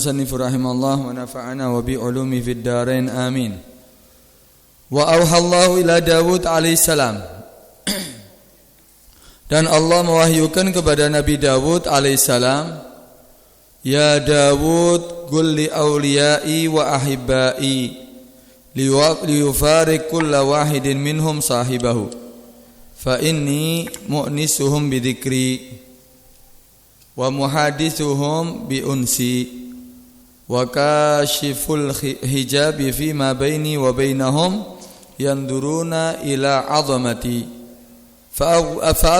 al-musannif rahimahullah wa nafa'ana wa bi ulumi fid darain amin. Wa auhallahu ila Dawud alaihissalam. Dan Allah mewahyukan kepada Nabi Dawud alaihissalam, ya Dawud qul li awliyai wa ahibbai liyufariq kulla wahidin minhum sahibahu fa inni mu'nisuhum bidhikri wa muhadithuhum bi unsi wa kashiful hijabi fima baini wa bainahum yanduruna ila azamati fa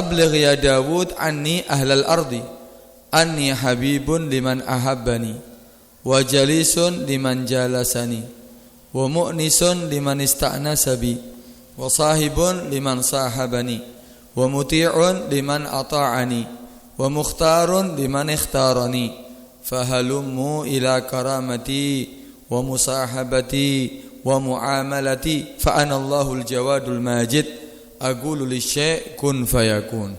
abligh ya Dawud anni ahlal ardi anni habibun liman ahabbani wa jalisun liman jalasani wa mu'nisun liman ista'nasa bi wa sahibun liman sahabani wa muti'un liman ata'ani wa mukhtarun liman ikhtarani fahalummu ila karamati wa musahabati wa muamalati fa ana Allahul jawadul majid aqulu lisyai' kun fayakun.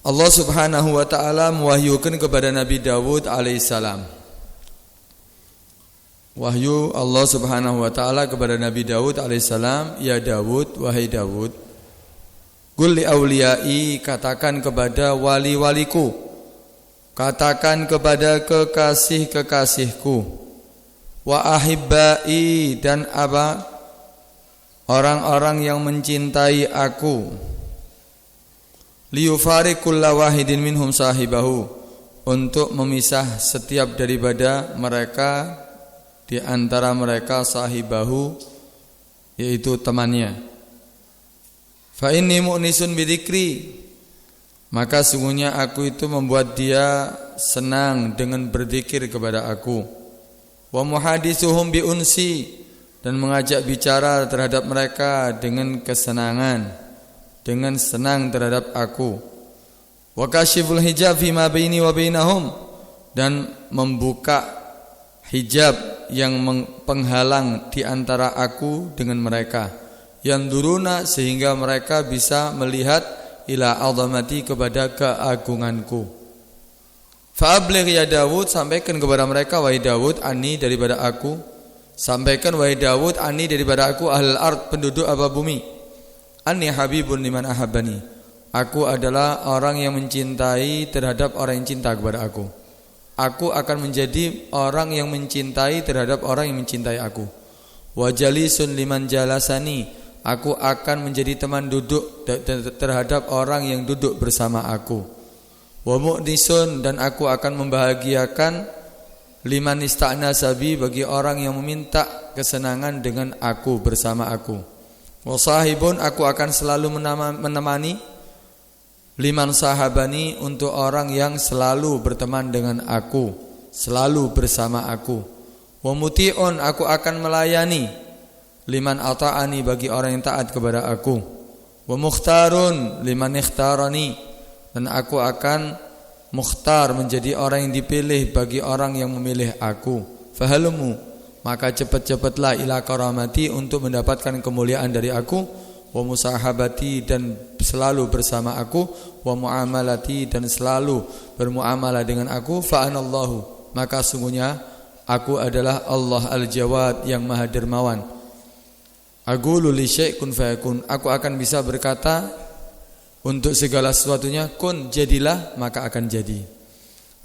Allah subhanahu wa ta'ala mewahyukan kepada Nabi Dawud alaihissalam. Wahyu Allah subhanahu wa ta'ala kepada Nabi Dawud alaihissalam, ya Dawud, wahai Dawud, qul li awliyai, katakan kepada wali-waliku, katakan kepada kekasih-kekasihku, wa ahibbai, dan apa, orang-orang yang mencintai aku, liyufariq kulla wahidin minhum sahibahu, untuk memisah setiap daripada mereka, di antara mereka sahibahu, yaitu temannya. Fa inni mu'nisun bidzikri, maka sungguhnya aku itu membuat dia senang dengan berzikir kepada aku. Wa muhadithuhum bi unsi, dan mengajak bicara terhadap mereka dengan kesenangan, dengan senang terhadap aku. Wa kashiful hijab fima baini wa bainahum, dan membuka hijab yang penghalang di antara aku dengan mereka. Yang duruna, sehingga mereka bisa melihat ila azamati, kepada keagunganku. Fa'abligh ya Dawud, sampaikan kepada mereka wahai Dawud, ani daripada aku, sampaikan wahai Dawud, ani daripada aku, ahlul ard, penduduk apa bumi, anni habibun liman ahabbani, aku adalah orang yang mencintai terhadap orang yang cinta kepada aku. Aku akan menjadi orang yang mencintai terhadap orang yang mencintai aku. Wa jalisun liman jalasani, aku akan menjadi teman duduk terhadap orang yang duduk bersama aku. Wa mu'nisun, dan aku akan membahagiakan liman ista'nasa bi, bagi orang yang meminta kesenangan dengan aku, bersama aku. Wa sahibun, aku akan selalu menemani liman sahabani, untuk orang yang selalu berteman dengan aku, selalu bersama aku. Wa muti'un, aku akan melayani liman ata'ani, bagi orang yang taat kepada aku. Wa mukhtarun liman ikhtarani, dan aku akan mukhtar, menjadi orang yang dipilih bagi orang yang memilih aku. Fahalumu, maka cepat-cepatlah ila karamati, untuk mendapatkan kemuliaan dari aku. Wa musahabati, dan selalu bersama aku. Wa muamalati, dan selalu bermuamalah dengan aku. Fa anallahu, maka sungguhnya aku adalah Allah al-Jawad, yang maha dermawan. Aqulu li syai' kun fayakun, aku akan bisa berkata untuk segala sesuatunya, kun, jadilah, maka akan jadi.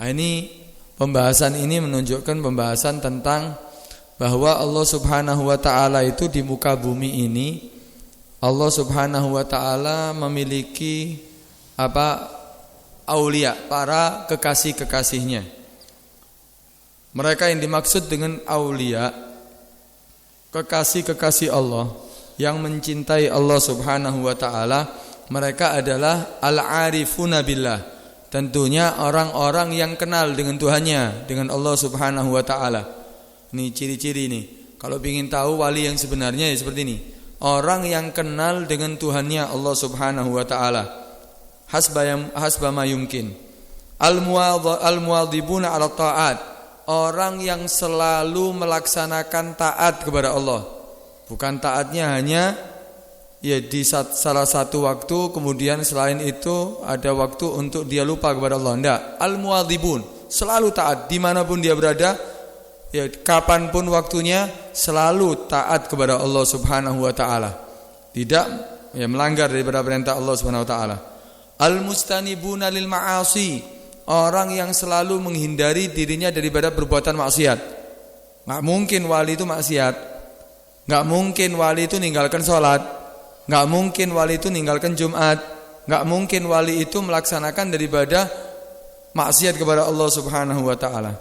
Nah, ini pembahasan ini menunjukkan pembahasan tentang bahwa Allah subhanahu wa ta'ala itu di muka bumi ini, Allah subhanahu wa ta'ala memiliki aulia, para kekasih-kekasihnya. Mereka yang dimaksud dengan aulia, kekasih-kekasih Allah yang mencintai Allah subhanahu wa ta'ala, mereka adalah al-arifuna billah, tentunya orang-orang yang kenal dengan Tuhannya, dengan Allah subhanahu wa ta'ala. Ini ciri-ciri nih, kalau ingin tahu wali yang sebenarnya ya seperti ini, orang yang kenal dengan Tuhannya Allah subhanahu wa ta'ala, hasba ma yumkin. Al-muwadhibuna ala ta'at, orang yang selalu melaksanakan taat kepada Allah. Bukan taatnya hanya ya di salah satu waktu, kemudian selain itu ada waktu untuk dia lupa kepada Allah. Tidak. Al-muwadhibun, selalu taat dimanapun dia berada, ya kapanpun waktunya, selalu taat kepada Allah Subhanahu wa taala. Tidak ya melanggar daripada perintah Allah Subhanahu wa taala. Al-mustanibuna lil ma'asi, orang yang selalu menghindari dirinya daripada perbuatan maksiat. Enggak mungkin wali itu maksiat. Enggak mungkin wali itu ninggalkan salat. Enggak mungkin wali itu ninggalkan Jumat. Enggak mungkin wali itu melaksanakan daripada maksiat kepada Allah Subhanahu wa taala.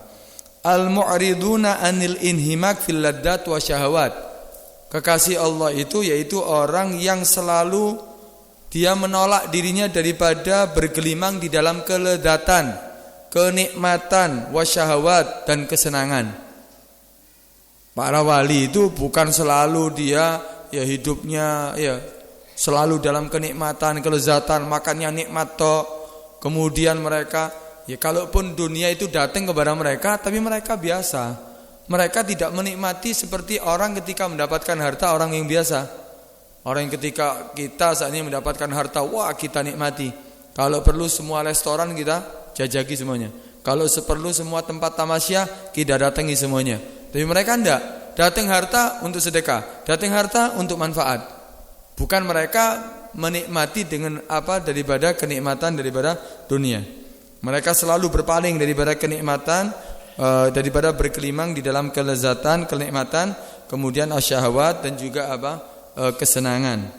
Al-mu'riduna anil inhimak fil laddat wa syahawat. Kekasih Allah itu yaitu orang yang selalu dia menolak dirinya daripada bergelimang di dalam keledatan, kenikmatan, wasyahawat dan kesenangan. Para wali itu bukan selalu dia ya hidupnya ya selalu dalam kenikmatan, kelezatan, makannya nikmat tok. Kemudian mereka ya kalaupun dunia itu datang kepada mereka, tapi mereka biasa. Mereka tidak menikmati seperti orang ketika mendapatkan harta orang yang biasa. Orang yang ketika kita saat ini mendapatkan harta, wah kita nikmati. Kalau perlu semua restoran kita jajaki semuanya. Kalau perlu semua tempat tamasya kita datangi semuanya. Tapi mereka enggak. Datang harta untuk sedekah, datang harta untuk manfaat. Bukan mereka menikmati dengan apa daripada kenikmatan daripada dunia. Mereka selalu berpaling daripada kenikmatan, daripada berkelimang di dalam kelezatan, kenikmatan, kemudian asyahwat dan juga kesenangan.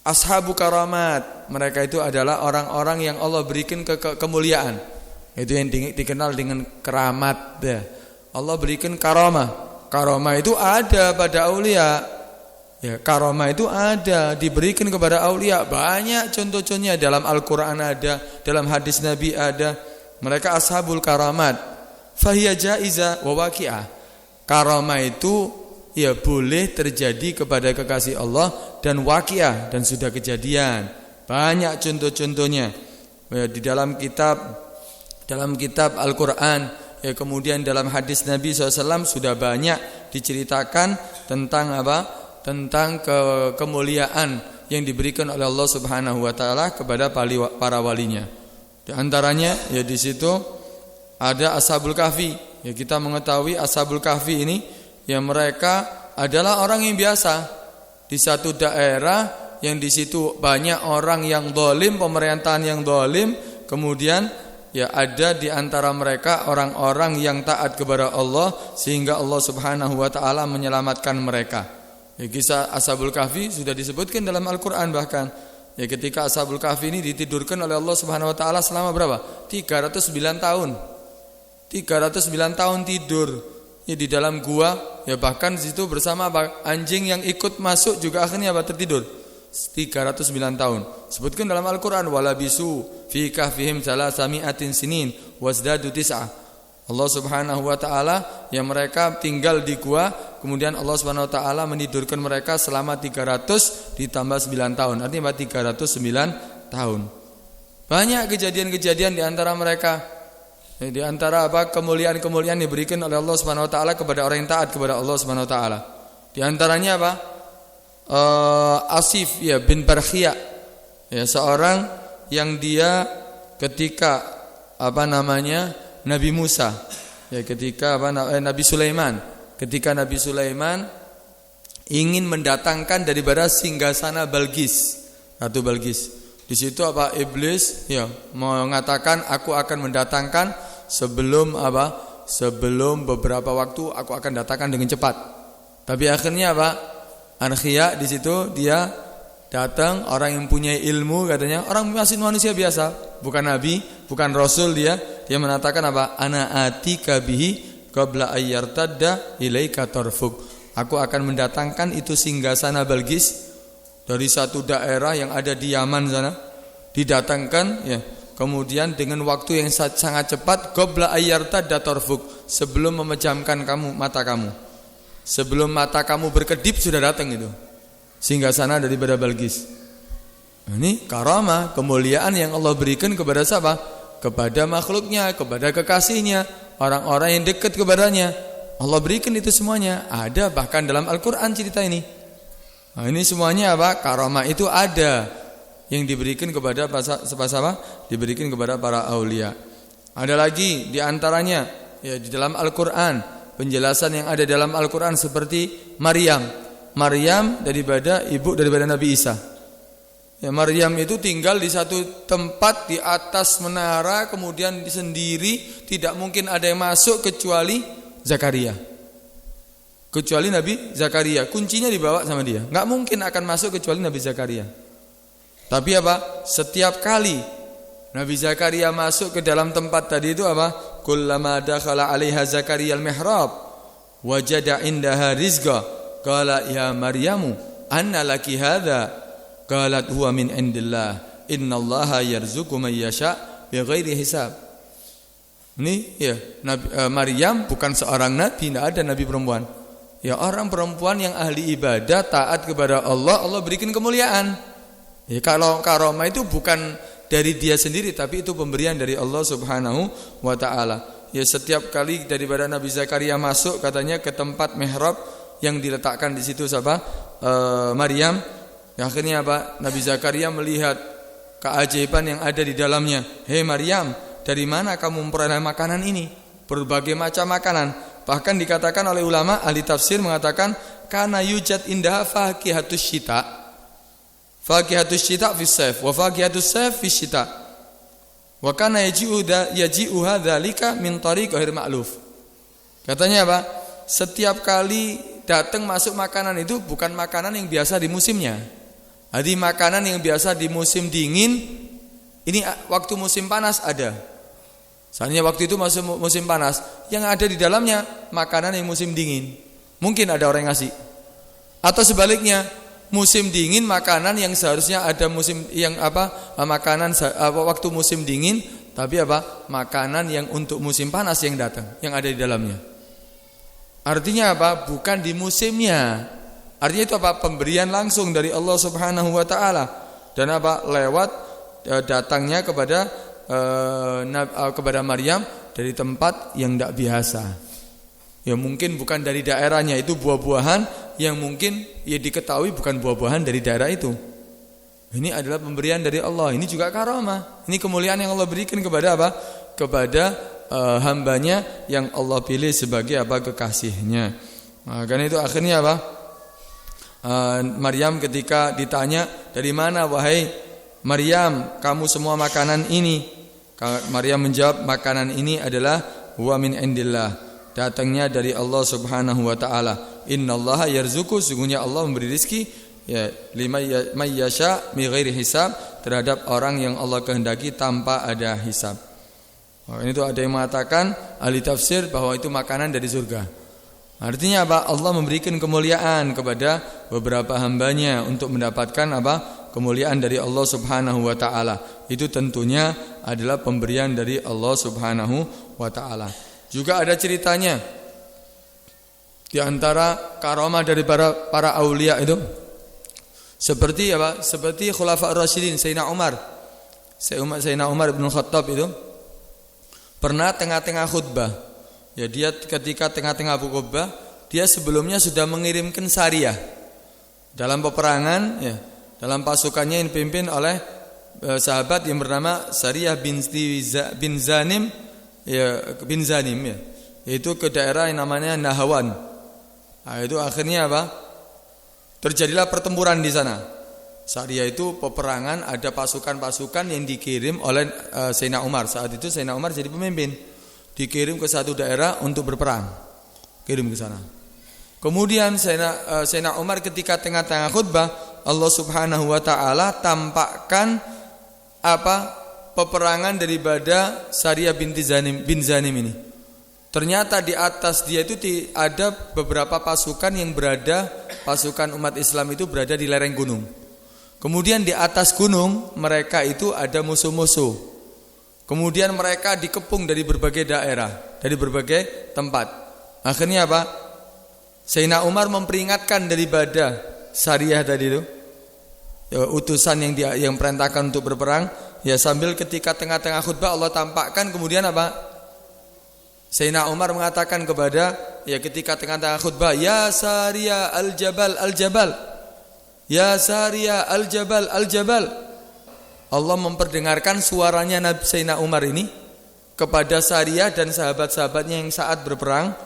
Ashabu karamat, mereka itu adalah orang-orang yang Allah berikan kemuliaan. Itu yang dikenal dengan keramat ya. Allah berikan karamah. Karamah itu ada pada aulia. Ya, karamah itu ada, diberikan kepada aulia. Banyak contoh-contohnya dalam Al-Qur'an ada, dalam hadis Nabi ada. Mereka ashabul karamat. Fahiya jaiza wa waqi'ah. Karamah itu ya boleh terjadi kepada kekasih Allah dan waqi'ah, dan sudah kejadian. Banyak contoh-contohnya ya, di dalam kitab Al-Qur'an ya, kemudian dalam hadis Nabi SAW sudah banyak diceritakan tentang tentang kemuliaan yang diberikan oleh Allah Subhanahu wa taala kepada para walinya. Di antaranya ya di situ ada Ashabul Kahfi. Ya kita mengetahui Ashabul Kahfi ini ya mereka adalah orang yang biasa di satu daerah yang di situ banyak orang yang zalim, pemerintahan yang zalim, kemudian ya ada di antara mereka orang-orang yang taat kepada Allah sehingga Allah Subhanahu wa taala menyelamatkan mereka. Ya kisah Ashabul Kahfi sudah disebutkan dalam Al-Qur'an bahkan. Ya ketika Ashabul Kahfi ini ditidurkan oleh Allah Subhanahu wa taala selama berapa? 309 tahun. 309 tahun tidur ya di dalam gua ya, bahkan di situ bersama anjing yang ikut masuk juga akhirnya tertidur 309 tahun. Sebutkan dalam Al-Qur'an walabisu fi kahfihim salasami'atin sinin wasdadu tis'ah. Allah Subhanahu wa taala yang mereka tinggal di gua, kemudian Allah Subhanahu wa taala menidurkan mereka selama 300 ditambah 9 tahun, artinya 309 tahun. Banyak kejadian-kejadian di antara mereka. Di antara kemuliaan-kemuliaan diberikan oleh Allah Subhanahu wa taala kepada orang yang taat kepada Allah Subhanahu wa taala. Di antaranya Asif ya bin Barkhia. Ya seorang yang dia ketika Nabi Musa ya ketika Nabi Sulaiman, ketika Nabi Sulaiman ingin mendatangkan daripada singgasana Balqis, Ratu Balqis. Di situ iblis ya mengatakan aku akan mendatangkan sebelum beberapa waktu aku akan datangkan dengan cepat. Tapi akhirnya Ankhia di situ dia datang, orang yang punya ilmu katanya, orang masih manusia biasa, bukan nabi, bukan rasul dia mengatakan ana atika bihi qabla ayyartadda ilaika tarfuk. Aku akan mendatangkan itu singgasana Balqis dari satu daerah yang ada di Yaman sana, didatangkan ya. Kemudian dengan waktu yang sangat cepat, qabla ayyartadda tarfuk, sebelum memejamkan mata kamu. Sebelum mata kamu berkedip sudah datang itu singgasana daripada Balqis. Ini karamah, kemuliaan yang Allah berikan kepada siapa? Kepada makhluknya, kepada kekasihnya, orang-orang yang dekat kepadanya. Allah berikan itu semuanya. Ada bahkan dalam Al-Qur'an cerita ini. Nah, ini semuanya karamah itu ada yang diberikan kepada siapa? Diberikan kepada para aulia. Ada lagi di antaranya ya di dalam Al-Qur'an, penjelasan yang ada dalam Al-Qur'an seperti Maryam. Maryam daripada ibu daripada Nabi Isa. Ya, Maryam itu tinggal di satu tempat di atas menara, kemudian sendiri, tidak mungkin ada yang masuk kecuali Zakaria. Kecuali Nabi Zakaria, kuncinya dibawa sama dia. Enggak mungkin akan masuk kecuali Nabi Zakaria. Tapi apa? Setiap kali Nabi Zakaria masuk ke dalam tempat tadi itu apa? Kullama dakhala 'alaiha Zakaria al-mihrab wajada indaha rizqa qala ya Maryamu anna laki hadza qalat huwa min indillah innallaha yarzuqu man yasha bighairi hisab. Ini ya Maryam bukan seorang nabi, tidak ada nabi perempuan. Ya orang perempuan yang ahli ibadah, taat kepada Allah, Allah berikan kemuliaan. Ya kalau karomah itu bukan dari dia sendiri, tapi itu pemberian dari Allah Subhanahu wa taala. Ya setiap kali daripada Nabi Zakaria masuk katanya ke tempat mihrab yang diletakkan di situ siapa? Maryam. Akhirnya apa? Nabi Zakaria melihat keajaiban yang ada di dalamnya. Hei Maryam, dari mana kamu memperoleh makanan ini? Berbagai macam makanan. Bahkan dikatakan oleh ulama ahli tafsir mengatakan kana yujad indaha faqihatus syita. Faqihatus syita fi sayf wa faqihatus sayf fi syita. Wa kana yaji'u hadzalika min tariq ghair ma'luf. Katanya apa? Setiap kali datang masuk makanan itu bukan makanan yang biasa di musimnya. Jadi makanan yang biasa di musim dingin, ini waktu musim panas ada. Soalnya waktu itu masuk musim panas, yang ada di dalamnya makanan yang musim dingin. Mungkin ada orang yang ngasih. Atau sebaliknya, musim dingin makanan yang seharusnya ada musim yang makanan waktu musim dingin, tapi makanan yang untuk musim panas yang datang, yang ada di dalamnya. Artinya apa? Bukan di musimnya. Artinya itu pemberian langsung dari Allah Subhanahu wa taala. Dan lewat datangnya kepada Maryam dari tempat yang tidak biasa. Ya mungkin bukan dari daerahnya, itu buah-buahan yang mungkin ya diketahui bukan buah-buahan dari daerah itu. Ini adalah pemberian dari Allah. Ini juga karamah. Ini kemuliaan yang Allah berikan kepada kepada hambanya yang Allah pilih sebagai kekasihnya. Karena itu akhirnya Maryam ketika ditanya, dari mana wahai Maryam kamu semua makanan ini? Maryam menjawab, makanan ini adalah huwa min indillah, datangnya dari Allah Subhanahu wa taala. Innallaha yarzuqu, sungguhnya Allah memberi rezeki ya liman yasha bi ghairi hisab, terhadap orang yang Allah kehendaki tanpa ada hisab. Ini tuh ada yang mengatakan ahli tafsir bahwa itu makanan dari surga. Artinya Allah memberikan kemuliaan kepada beberapa hambanya untuk mendapatkan kemuliaan dari Allah Subhanahu wa taala. Itu tentunya adalah pemberian dari Allah Subhanahu wa taala. Juga ada ceritanya di antara karamah dari para aulia itu seperti seperti Khulafaur Rasyidin, Sayyidina Umar bin Khattab itu pernah tengah-tengah khutbah. Ya dia ketika tengah-tengah khutbah, dia sebelumnya sudah mengirimkan sariyah dalam peperangan ya, dalam pasukannya yang dipimpin oleh sahabat yang bernama Sariyah bin Zanim ya, yaitu ke daerah yang namanya Nahawan. Nah, itu akhirnya terjadilah pertempuran di sana. Sariyah itu peperangan, ada pasukan-pasukan yang dikirim oleh Sayyidina Umar. Saat itu Sayyidina Umar jadi pemimpin. Dikirim ke satu daerah untuk berperang, kirim ke sana. Kemudian Sayyidina Umar ketika tengah-tengah khutbah, Allah Subhanahu wa taala tampakkan peperangan daripada Sariyah bin Zanim ini. Ternyata di atas dia itu ada beberapa pasukan yang pasukan umat Islam itu berada di lereng gunung. Kemudian di atas gunung mereka itu ada musuh-musuh. Kemudian mereka dikepung dari berbagai daerah, dari berbagai tempat. Akhirnya Sayyidina Umar memperingatkan daripada Sariyah tadi itu, ya, utusan yang perintahkan untuk berperang. Ya sambil ketika tengah-tengah khutbah Allah tampakkan, kemudian Sayyidina Umar mengatakan kepada ketika tengah-tengah khutbah, ya Sariyah al-Jabal al-Jabal, ya Sariyah al-Jabal al-Jabal. Allah memperdengarkan suaranya Nabi Sayyidina Umar ini kepada Sariyah dan sahabat-sahabatnya yang saat berperang.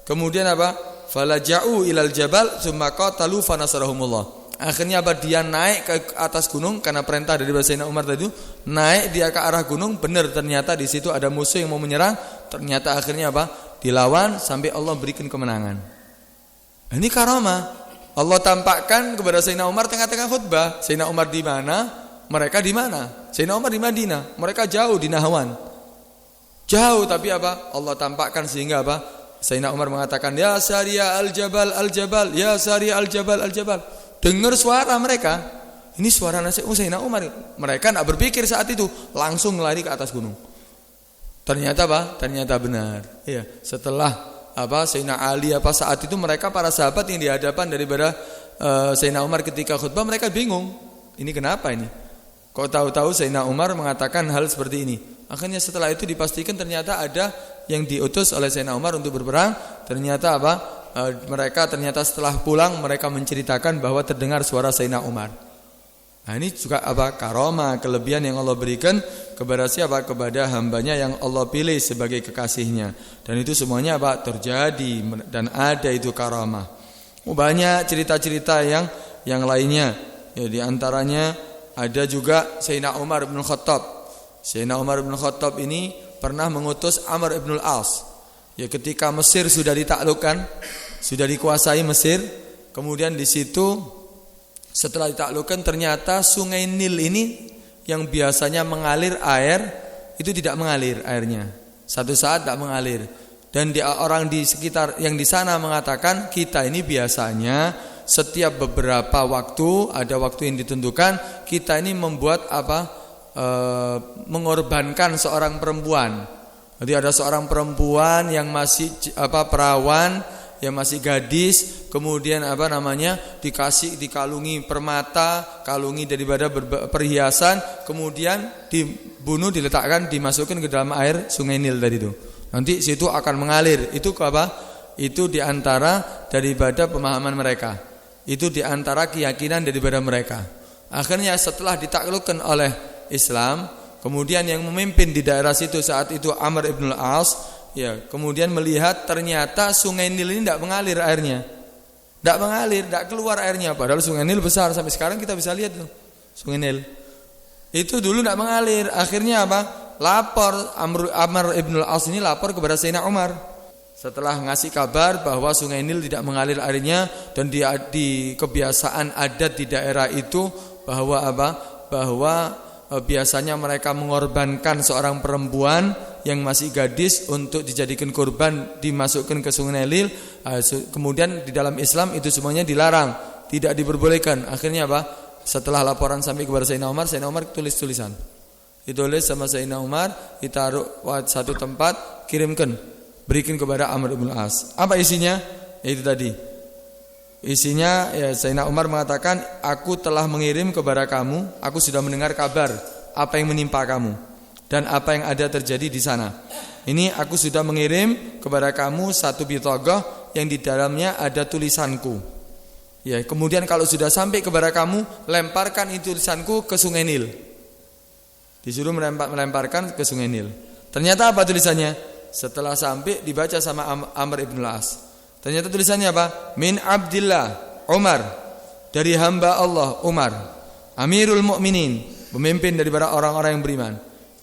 Kemudian apa? Falaja'u ilal jabal tsumma qatalu fanasarahumullah. Akhirnya apa? Dia naik ke atas gunung karena perintah dari Sayyidina Umar tadi, naik dia ke arah gunung. Benar, ternyata di situ ada musuh yang mau menyerang. Ternyata akhirnya apa? Dilawan sampai Allah berikan kemenangan. Ini karamah. Allah tampakkan kepada Sayyidina Umar tengah-tengah khutbah. Sayyidina Umar di mana? Mereka di mana? Sayyidina Umar di Madinah. Mereka jauh di Nahwan. Jauh, tapi apa? Allah tampakkan sehingga apa? Sayyidina Umar mengatakan, "Ya Sariyah al-jabal al-jabal, ya Sariyah al-jabal al-jabal." Dengar suara mereka. Ini suara Sayyidina Umar. Mereka tidak berpikir saat itu, langsung lari ke atas gunung. Ternyata apa? Ternyata benar. Iya, setelah Sayyidina Ali saat itu mereka para sahabat yang di hadapan daripada Sayyidina Umar ketika khutbah, mereka bingung. Ini kenapa ini? Kok tahu-tahu Sayyidina Umar mengatakan hal seperti ini. Akhirnya setelah itu dipastikan ternyata ada yang diutus oleh Sayyidina Umar untuk berperang. Ternyata mereka ternyata setelah pulang mereka menceritakan bahwa terdengar suara Sayyidina Umar. Nah, ini juga karomah, kelebihan yang Allah berikan kepada siapa? Kepada hambanya yang Allah pilih sebagai kekasihnya. Dan itu semuanya terjadi dan ada itu karamah. Banyak cerita-cerita yang lainnya. Ya, di antaranya ada juga Sayyidina Umar bin Khattab. Sayyidina Umar bin Khattab ini pernah mengutus Amr ibn al-As. Ya, ketika Mesir sudah ditaklukkan, sudah dikuasai Mesir, kemudian di situ setelah ditaklukkan ternyata sungai Nil ini yang biasanya mengalir air itu tidak mengalir airnya. Satu saat tidak mengalir. Dan orang di sekitar yang di sana mengatakan, kita ini biasanya setiap beberapa waktu, ada waktu yang ditentukan, kita ini membuat mengorbankan seorang perempuan. Jadi ada seorang perempuan yang masih perawan, yang masih gadis, kemudian dikalungi permata, kalungi daripada perhiasan, kemudian dibunuh, diletakkan, dimasukkan ke dalam air sungai Nil tadi itu. Nanti situ akan mengalir. Itu Itu diantara daripada pemahaman mereka. Itu diantara keyakinan daripada mereka. Akhirnya setelah ditaklukkan oleh Islam, kemudian yang memimpin di daerah situ saat itu Amr ibn al-As. Ya, kemudian melihat ternyata sungai Nil ini tidak mengalir airnya. Tidak mengalir, tidak keluar airnya. Padahal sungai Nil besar, sampai sekarang kita bisa lihat tuh sungai Nil. Itu dulu tidak mengalir. Akhirnya lapor Amr ibn al-As ini lapor kepada Sayyidina Umar. Setelah ngasih kabar bahwa sungai Nil tidak mengalir airnya, dan di kebiasaan adat di daerah itu bahwa biasanya mereka mengorbankan seorang perempuan yang masih gadis untuk dijadikan korban, dimasukkan ke sungai Nil. Kemudian di dalam Islam itu semuanya dilarang, tidak diperbolehkan. Akhirnya setelah laporan sampai kepada Sayyidina Umar tulis-tulisan. Ditulis sama Sayyidina Umar, ditaruh satu tempat, kirimkan, berikan kepada Amr ibn al-As. Apa isinya? Itu tadi. Isinya Sayyidina Umar mengatakan, aku telah mengirim kepada kamu, aku sudah mendengar kabar apa yang menimpa kamu dan apa yang ada terjadi di sana. Ini aku sudah mengirim kepada kamu satu bitagah yang di dalamnya ada tulisanku. Ya, kemudian kalau sudah sampai kepada kamu, lemparkan itu tulisanku ke sungai Nil. Disuruh melemparkan ke sungai Nil. Ternyata apa tulisannya? Setelah sampai dibaca sama Amr ibn al-As. Ternyata tulisannya Min Abdillah Umar, dari hamba Allah Umar, Amirul Mukminin, pemimpin daripada orang-orang yang beriman.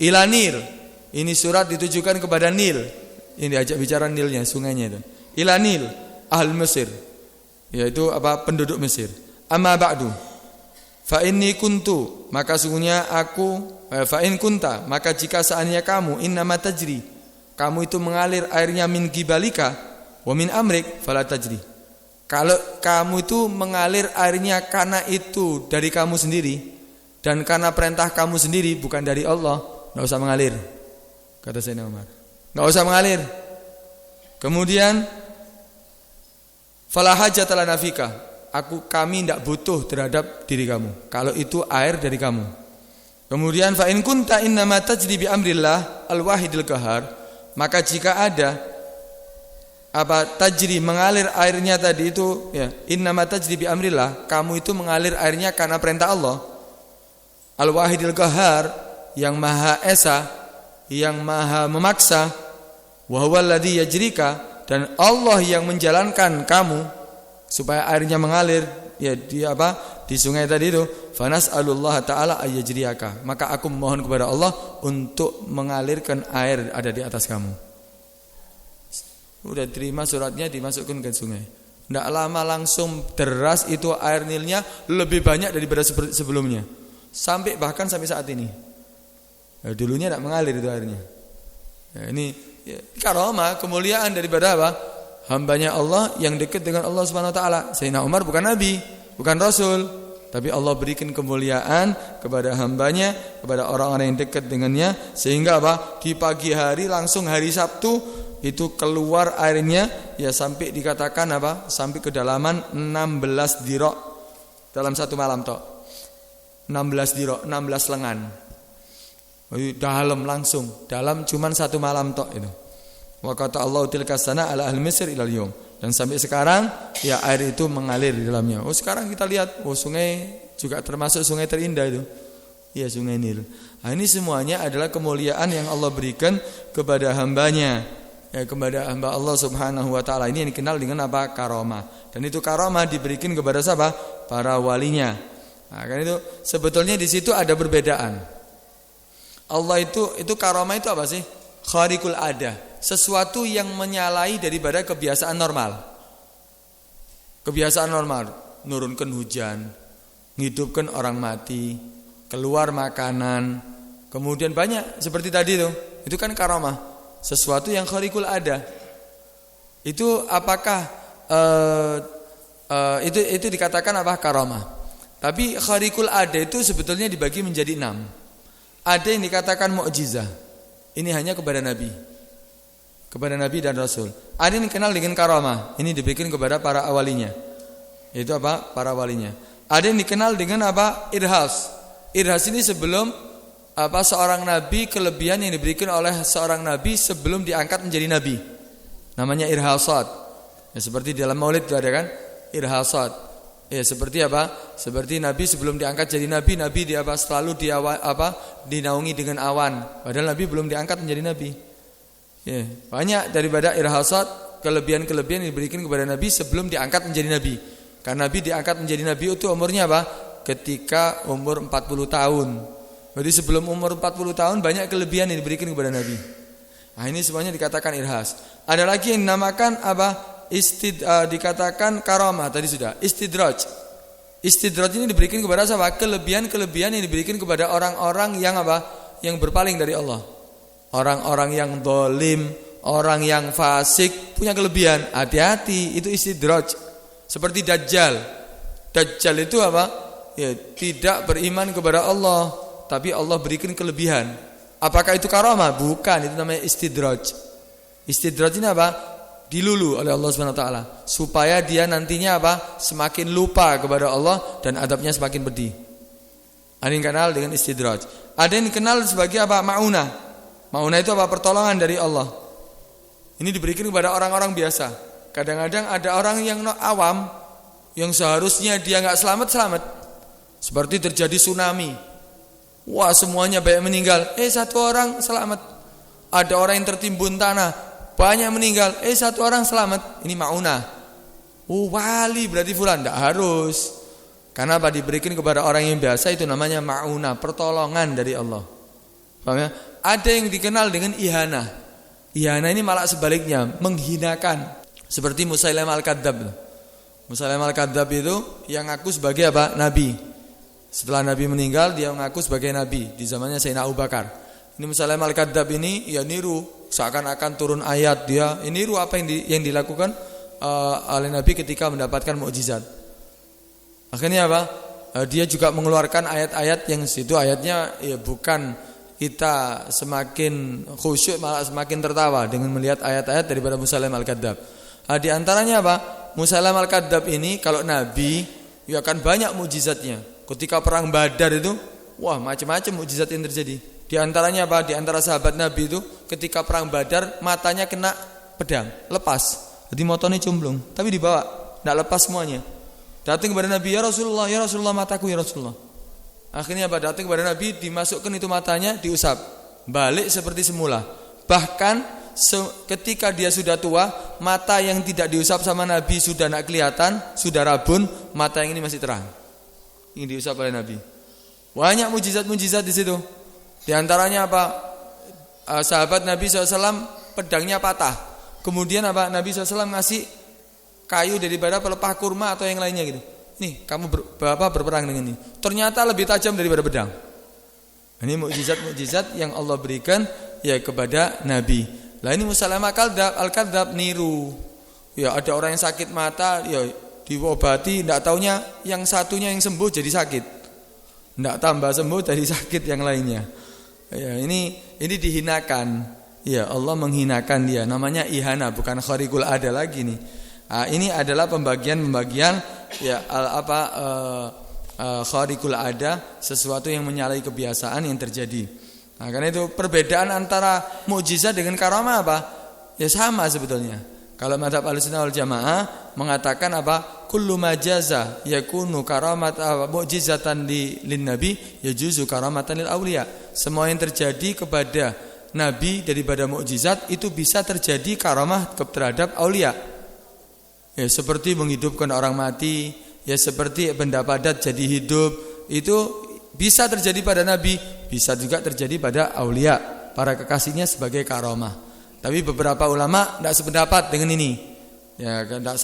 Ila Nil, ini surat ditujukan kepada Nil. Ini diajak bicara Nilnya, sungainya itu. Ila Nil, Ahl Mesir, yaitu penduduk Mesir. Amma ba'du, fa inni kuntu, maka sungguhnya aku, fa in kunta, maka jika seandainya kamu, innama tajri, kamu itu mengalir airnya min gibalika wa min amrik fala tajri. Kalau kamu itu mengalir airnya karena itu dari kamu sendiri dan karena perintah kamu sendiri, bukan dari Allah, enggak usah mengalir. Kata Sayyidina Umar, enggak usah mengalir. Kemudian fala hajata lana fika, kami tidak butuh terhadap diri kamu kalau itu air dari kamu. Kemudian fa in kunta innama tajri bi amrillah al-wahidil qahar, maka jika ada tajri, mengalir airnya tadi itu innama tajri bi amrillah, kamu itu mengalir airnya karena perintah Allah, al-wahidil qahar, yang maha esa, yang maha memaksa, wa huwal ladzi yajrika, dan Allah yang menjalankan kamu supaya airnya mengalir ya di sungai tadi itu, fanas'alullah ta'ala ayyajriyaka, maka aku memohon kepada Allah untuk mengalirkan air ada di atas kamu. Udah terima suratnya, dimasukkan ke sungai. Tidak lama langsung deras itu air Nilnya lebih banyak daripada sebelumnya. Bahkan sampai saat ini. Ya, dulunya tidak mengalir itu airnya. Ya, ini ya, karamah, kemuliaan daripada apa? Hambanya Allah yang dekat dengan Allah Subhanahu wa taala. Sayyidina Umar bukan nabi, bukan rasul, tapi Allah berikan kemuliaan kepada hambanya, kepada orang-orang yang dekat dengannya, sehingga apa? Di pagi hari langsung hari Sabtu itu keluar airnya ya sampai dikatakan apa? Sampai kedalaman 16 dirok dalam satu malam tok. 16 dirok, 16 lengan. Dalam langsung, dalam cuman satu malam tok itu. Wa qata Allahu tilka sana ala ahli Mesir ilal yaum. Dan sampai sekarang ya air itu mengalir di dalamnya. Oh, sekarang kita lihat, sungai juga termasuk sungai terindah itu. Ya, sungai Nil. Nah, ini semuanya adalah kemuliaan yang Allah berikan kepada hambanya. Ya, kepada hamba Allah Subhanahu wa taala. Ini yang dikenal dengan apa? Karamah. Dan itu karamah diberikan kepada siapa? Para walinya. Nah, kan itu sebetulnya di situ ada perbedaan. Allah itu karamah itu apa sih? Khariqul ada. Sesuatu yang menyalahi daripada kebiasaan normal. Kebiasaan normal, nurunkan hujan, menghidupkan orang mati, keluar makanan, kemudian banyak seperti tadi tuh. Itu kan karamah. Sesuatu yang khariqul ada. Itu apakah itu dikatakan apa? Karamah. Tapi khariqul ada itu sebetulnya dibagi menjadi 6. Ada yang dikatakan mukjizah. Ini hanya kepada nabi. Kepada nabi dan rasul. Ada yang dikenal dengan karamah. Ini diberikan kepada para walinya. Itu apa? Para walinya. Ada yang dikenal dengan apa? Irhas. Irhas ini sebelum seorang nabi, kelebihan yang diberikan oleh seorang nabi sebelum diangkat menjadi nabi. Namanya irhasat. Ya, seperti dalam Maulid itu ada kan? Irhasat. Ya, seperti apa? Seperti nabi sebelum diangkat jadi nabi dia selalu dinaungi dengan awan. Padahal nabi belum diangkat menjadi nabi. Ya, banyak daripada irhasat, kelebihan-kelebihan yang diberikan kepada nabi sebelum diangkat menjadi nabi. Karena nabi diangkat menjadi nabi itu umurnya apa? Ketika umur 40 tahun. Jadi sebelum umur 40 tahun banyak kelebihan yang diberikan kepada Nabi. Nah, ini semuanya dikatakan irhas. Ada lagi yang dinamakan apa? Dikatakan karamah tadi sudah. Istidraj. Istidraj ini diberikan kepada siapa? Kelebihan-kelebihan yang diberikan kepada orang-orang yang apa? Yang berpaling dari Allah. Orang-orang yang zalim, orang yang fasik punya kelebihan. Hati-hati, itu istidraj. Seperti Dajjal. Dajjal itu apa? Ya, tidak beriman kepada Allah. Tapi Allah berikan kelebihan. Apakah itu karamah? Bukan, itu namanya istidraj. Istidraj ini apa? Dilulu oleh Allah Subhanahu wa taala supaya dia nantinya apa? Semakin lupa kepada Allah dan adabnya semakin pedih. Ada yang kenal dengan istidraj. Ada yang dikenal sebagai apa? Maunah. Maunah itu apa? Pertolongan dari Allah. Ini diberikan kepada orang-orang biasa. Kadang-kadang ada orang yang awam yang seharusnya dia enggak selamat. Seperti terjadi tsunami. Wah, semuanya banyak meninggal. Satu orang selamat. Ada orang yang tertimbun tanah, banyak meninggal. Satu orang selamat. Ini maunah. Wali berarti fulan. Tidak harus. Karena apa? Diberikan kepada orang yang biasa itu namanya maunah, pertolongan dari Allah. Paham ya? Ada yang dikenal dengan ihana. Ihana ini malah sebaliknya, menghinakan. Seperti Musailamah al-Kadzdzab. Musailamah al-Kadzdzab itu yang ngaku sebagai apa? Nabi. Setelah Nabi meninggal, dia mengaku sebagai Nabi di zamannya Sayyidina Abu Bakar. Ini Musailamah al-Kadzdzab ini ya niru, seakan-akan turun ayat dia. Ini niru apa yang dilakukan oleh Nabi ketika mendapatkan mukjizat. Akhirnya apa? Dia juga mengeluarkan ayat-ayat yang situ ayatnya ya bukan kita semakin khusyuk malah semakin tertawa dengan melihat ayat-ayat daripada Musailamah al-Kadzdzab. Di antaranya apa? Musailamah al-Kadzdzab ini kalau Nabi ya akan banyak mukjizatnya. Ketika perang Badar itu, wah macam-macam mukjizat yang terjadi. Di antaranya apa? Di antara sahabat Nabi itu ketika perang Badar matanya kena pedang, lepas. Jadi motone cumplung, tapi dibawa, tidak lepas semuanya. Datang kepada Nabi, ya Rasulullah mataku ya Rasulullah. Akhirnya apa? Datang kepada Nabi, dimasukkan itu matanya, diusap. balik seperti semula. Bahkan ketika dia sudah tua, mata yang tidak diusap sama Nabi sudah tidak kelihatan, sudah rabun, mata yang ini masih terang. Ini diusap oleh Nabi. Banyak mujizat-mujizat di situ. Di antaranya apa? Sahabat Nabi SAW pedangnya patah. Kemudian apa? Nabi SAW ngasih kayu daripada pelepah kurma atau yang lainnya gitu. Nih, kamu berperang dengan ini. Ternyata lebih tajam daripada pedang. Ini mukjizat-mukjizat yang Allah berikan ya kepada Nabi. Lah ini Musailamah al-Kadzdzab niru. Ya ada orang yang sakit mata, ya diobati, enggak taunya yang satunya yang sembuh jadi sakit. Enggak tambah sembuh jadi sakit yang lainnya. Ya, ini dihinakan. Ya, Allah menghinakan dia. Namanya ihana, bukan khariqul ada lagi nih. Ini adalah pembagian ya khariqul ada, sesuatu yang menyalahi kebiasaan yang terjadi. Nah, karena itu perbedaan antara mukjizat dengan karamah apa? Ya sama sebetulnya. Kalau mazhab Ahlussunnah wal Jamaah mengatakan apa? Kullu majaza yakunu karamat mukjizatan lin nabi yajuzu karamatan lil auliya. Semua yang terjadi kepada nabi daripada mukjizat itu bisa terjadi karamah terhadap aulia. Ya seperti menghidupkan orang mati, ya seperti benda padat jadi hidup, itu bisa terjadi pada nabi, bisa juga terjadi pada aulia, para kekasihnya sebagai karamah. Tapi beberapa ulama tidak sependapat dengan ini. Ya, tidak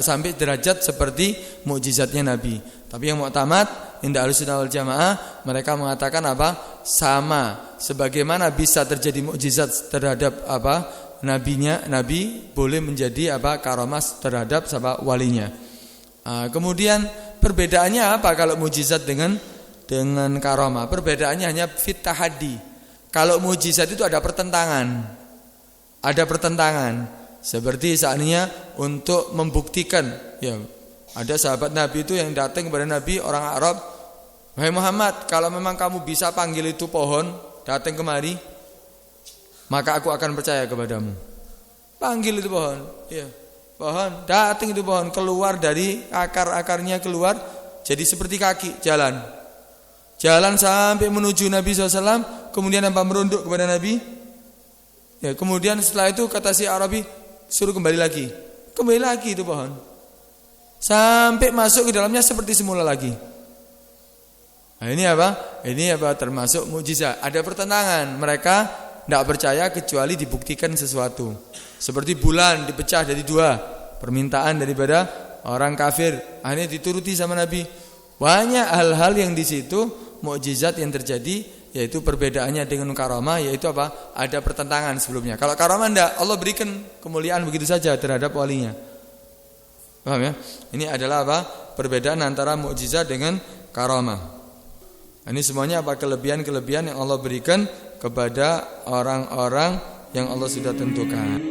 sampai derajat seperti mukjizatnya nabi. Tapi yang muktamad inda Ahlussunnah wal Jamaah, mereka mengatakan apa? Sama, sebagaimana bisa terjadi mukjizat terhadap apa? Nabi boleh menjadi apa? Karamah terhadap sama walinya. Kemudian perbedaannya apa kalau mukjizat dengan karamah? Perbedaannya hanya fit tahaddi. Kalau mukjizat itu ada pertentangan. Seperti saatnya untuk membuktikan, ya, ada sahabat Nabi itu yang datang kepada Nabi orang Arab, "Wahai Muhammad, kalau memang kamu bisa panggil itu pohon datang kemari, maka aku akan percaya kepadamu." Panggil itu pohon, ya, pohon datang, itu pohon keluar dari akar-akarnya, keluar jadi seperti kaki jalan sampai menuju Nabi SAW. Kemudian apa? Merunduk kepada Nabi. Ya, kemudian setelah itu kata si Arabi, suruh kembali lagi itu pohon sampai masuk ke dalamnya seperti semula lagi. Nah, ini apa? Termasuk mukjizat. Ada pertentangan, mereka tidak percaya kecuali dibuktikan sesuatu. Seperti bulan dipecah dari dua, permintaan daripada orang kafir, akhirnya dituruti sama Nabi. Banyak hal-hal yang di situ mukjizat yang terjadi, yaitu perbedaannya dengan karamah, yaitu apa? Ada pertentangan sebelumnya. Kalau karamah enggak, Allah berikan kemuliaan begitu saja terhadap walinya. Paham ya? Ini adalah apa? Perbedaan antara mukjizat dengan karamah. Ini semuanya apa? Kelebihan-kelebihan yang Allah berikan kepada orang-orang yang Allah sudah tentukan.